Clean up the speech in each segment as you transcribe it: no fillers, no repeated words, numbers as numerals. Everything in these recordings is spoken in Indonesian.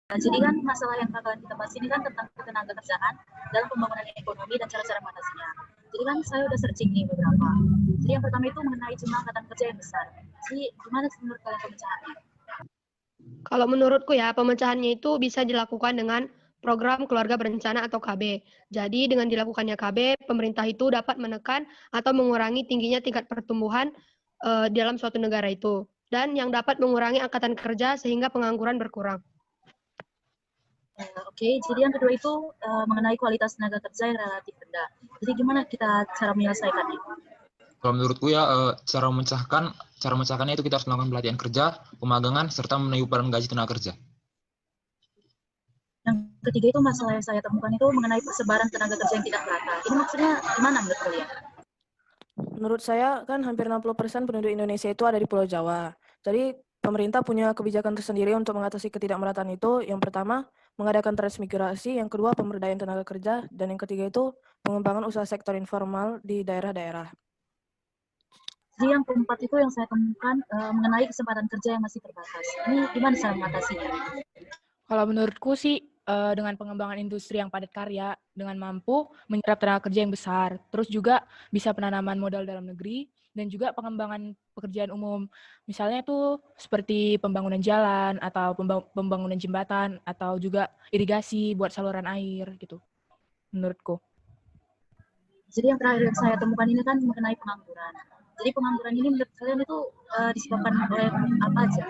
Nah, jadi kan masalah yang bakalan kita bahas ini kan tentang ketenaga kerjaan dalam pembangunan ekonomi dan cara-cara mengatasinya. Jadi kan saya udah searching nih beberapa. Jadi yang pertama itu mengenai jumlah angkatan kerja yang besar. Jadi gimana menurut kalian pemecahannya? Kalau menurutku ya, pemecahannya itu bisa dilakukan dengan program keluarga berencana atau KB. Jadi dengan dilakukannya KB, pemerintah itu dapat menekan atau mengurangi tingginya tingkat pertumbuhan dalam suatu negara itu. Dan yang dapat mengurangi angkatan kerja sehingga pengangguran berkurang. Oke, jadi yang kedua itu mengenai kualitas tenaga kerja yang relatif rendah. Jadi gimana kita cara menyelesaikannya? Kalau menurutku ya cara memecahkannya itu kita harus melakukan pelatihan kerja, pemagangan, serta meniupkan gaji tenaga kerja. Yang ketiga itu masalah yang saya temukan itu mengenai persebaran tenaga kerja yang tidak merata. Ini maksudnya gimana menurut kalian? Menurut saya kan hampir 60% penduduk Indonesia itu ada di Pulau Jawa. Jadi pemerintah punya kebijakan tersendiri untuk mengatasi ketidakmerataan itu. Yang pertama, mengadakan transmigrasi, yang kedua pemberdayaan tenaga kerja, dan yang ketiga itu pengembangan usaha sektor informal di daerah-daerah. Jadi yang keempat itu yang saya temukan mengenai kesempatan kerja yang masih terbatas. Ini gimana cara mengatasinya? Kalau menurutku sih dengan pengembangan industri yang padat karya dengan mampu menyerap tenaga kerja yang besar, terus juga bisa penanaman modal dalam negeri dan juga pengembangan pekerjaan umum. Misalnya itu seperti pembangunan jalan atau pembangunan jembatan atau juga irigasi buat saluran air gitu. Menurutku. Jadi yang terakhir yang saya temukan ini kan mengenai pengangguran. Jadi pengangguran ini menurut kalian itu disebabkan oleh apa aja?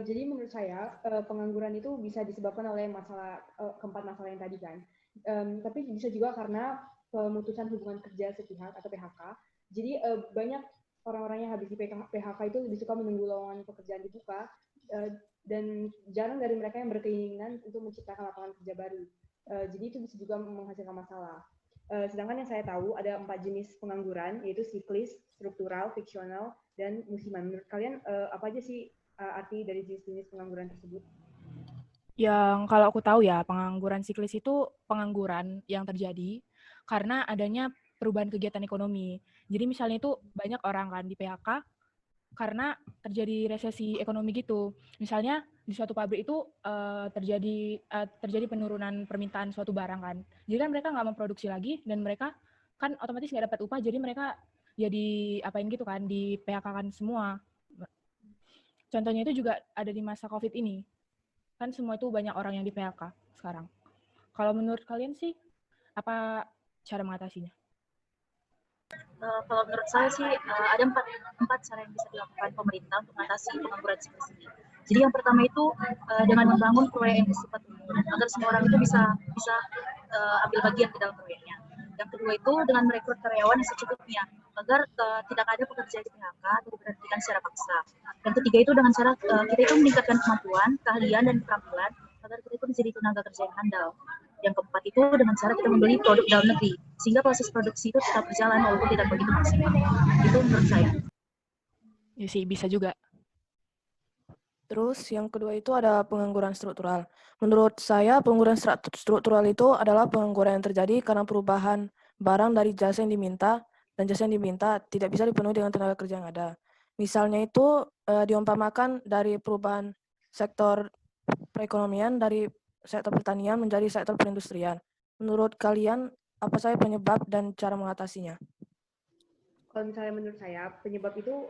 Jadi menurut saya pengangguran itu bisa disebabkan oleh keempat masalah yang tadi kan. Tapi bisa juga karena pemutusan hubungan kerja sepihak atau PHK. Jadi banyak orang-orang yang habis di PHK itu lebih suka menunggu lowongan pekerjaan dibuka dan jarang dari mereka yang berkeinginan untuk menciptakan lapangan kerja baru. Jadi itu bisa juga menghasilkan masalah. Sedangkan yang saya tahu ada 4 jenis pengangguran, yaitu siklis, struktural, fiksional, dan musiman. Menurut kalian apa aja sih arti dari jenis-jenis pengangguran tersebut? Yang kalau aku tahu ya, pengangguran siklis itu pengangguran yang terjadi karena adanya perubahan kegiatan ekonomi. Jadi misalnya itu banyak orang kan di PHK karena terjadi resesi ekonomi gitu. Misalnya di suatu pabrik itu terjadi penurunan permintaan suatu barang kan. Jadi kan mereka nggak memproduksi lagi dan mereka kan otomatis nggak dapat upah. Jadi mereka ya apain gitu kan, di PHK kan semua. Contohnya itu juga ada di masa COVID ini. Kan semua itu banyak orang yang di PHK sekarang. Kalau menurut kalian sih apa cara mengatasinya? Kalau menurut saya sih ada empat cara yang bisa dilakukan pemerintah untuk mengatasi pengangguran siklis ini. Jadi yang pertama itu dengan membangun proyek yang bersifat umum agar semua orang itu bisa ambil bagian di dalam proyeknya. Yang kedua itu dengan merekrut karyawan yang secukupnya agar tidak ada pekerja di PHK atau diberhentikan secara paksa. Yang ketiga itu dengan cara kita itu meningkatkan kemampuan, keahlian dan keterampilan agar kita itu menjadi tenaga kerja yang handal. Yang keempat itu dengan cara kita membeli produk dalam negeri sehingga proses produksi itu tetap berjalan walaupun tidak begitu maksimal. Itu menurut saya. Ya sih, bisa juga. Terus yang kedua itu ada pengangguran struktural. Menurut saya pengangguran struktural itu adalah pengangguran yang terjadi karena perubahan barang dari jasa yang diminta dan jasa yang diminta tidak bisa dipenuhi dengan tenaga kerja yang ada. Misalnya itu diumpamakan dari perubahan sektor perekonomian dari sektor pertanian menjadi sektor perindustrian. Menurut kalian apa saja penyebab dan cara mengatasinya? Kalau misalnya menurut saya penyebab itu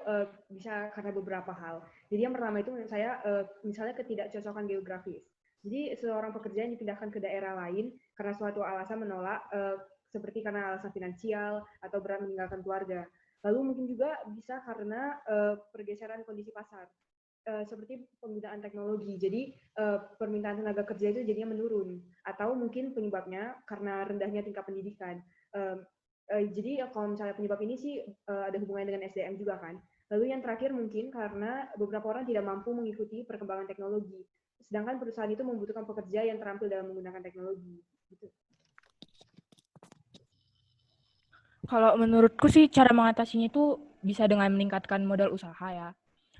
bisa karena beberapa hal. Jadi yang pertama itu menurut saya misalnya ketidakcocokan geografis. Jadi seorang pekerja yang dipindahkan ke daerah lain karena suatu alasan menolak seperti karena alasan finansial atau berat meninggalkan keluarga. Lalu mungkin juga bisa karena pergeseran kondisi pasar. Seperti penggunaan teknologi. Jadi permintaan tenaga kerja itu jadinya menurun. Atau mungkin penyebabnya karena rendahnya tingkat pendidikan. Jadi kalau misalnya penyebab ini sih ada hubungannya dengan SDM juga kan. Lalu yang terakhir mungkin karena beberapa orang tidak mampu mengikuti perkembangan teknologi. Sedangkan perusahaan itu membutuhkan pekerja yang terampil dalam menggunakan teknologi. Gitu. Kalau menurutku sih cara mengatasinya itu bisa dengan meningkatkan modal usaha ya.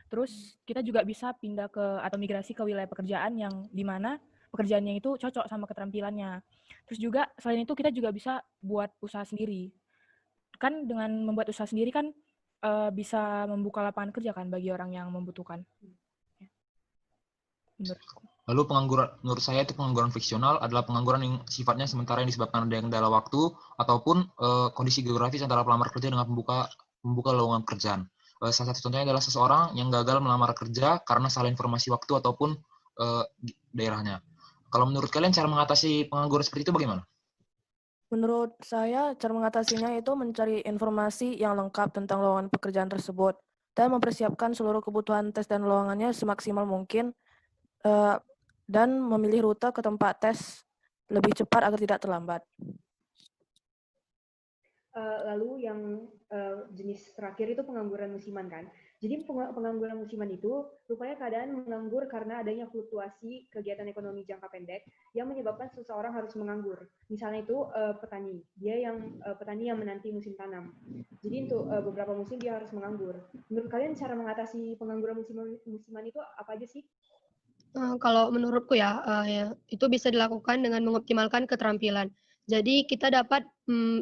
Terus kita juga bisa pindah atau migrasi ke wilayah pekerjaan yang di mana pekerjaannya itu cocok sama keterampilannya. Terus juga selain itu kita juga bisa buat usaha sendiri. Kan dengan membuat usaha sendiri kan bisa membuka lapangan kerja kan bagi orang yang membutuhkan. menurutku. Lalu pengangguran, menurut saya itu pengangguran fiksional adalah pengangguran yang sifatnya sementara yang disebabkan dengan kendala waktu ataupun kondisi geografis antara pelamar kerja dengan pembuka lowongan pekerjaan. Salah satu contohnya adalah seseorang yang gagal melamar kerja karena salah informasi waktu ataupun daerahnya. Kalau menurut kalian cara mengatasi pengangguran seperti itu bagaimana? Menurut saya, cara mengatasinya itu mencari informasi yang lengkap tentang lowongan pekerjaan tersebut dan mempersiapkan seluruh kebutuhan tes dan lowongannya semaksimal mungkin dan memilih rute ke tempat tes lebih cepat agar tidak terlambat. Lalu yang jenis terakhir itu pengangguran musiman kan. Jadi pengangguran musiman itu rupanya keadaan menganggur karena adanya fluktuasi kegiatan ekonomi jangka pendek yang menyebabkan seseorang harus menganggur. Misalnya itu petani, petani yang menanti musim tanam. Jadi untuk beberapa musim dia harus menganggur. Menurut kalian cara mengatasi pengangguran musiman itu apa aja sih? Kalau menurutku ya, itu bisa dilakukan dengan mengoptimalkan keterampilan. Jadi kita dapat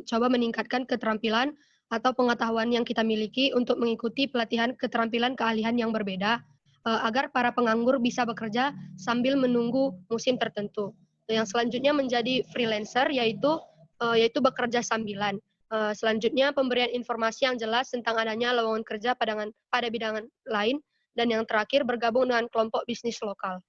coba meningkatkan keterampilan atau pengetahuan yang kita miliki untuk mengikuti pelatihan keterampilan keahlian yang berbeda, agar para penganggur bisa bekerja sambil menunggu musim tertentu. Yang selanjutnya menjadi freelancer, yaitu bekerja sambilan. Selanjutnya pemberian informasi yang jelas tentang adanya lowongan kerja pada bidang lain, dan yang terakhir bergabung dengan kelompok bisnis lokal.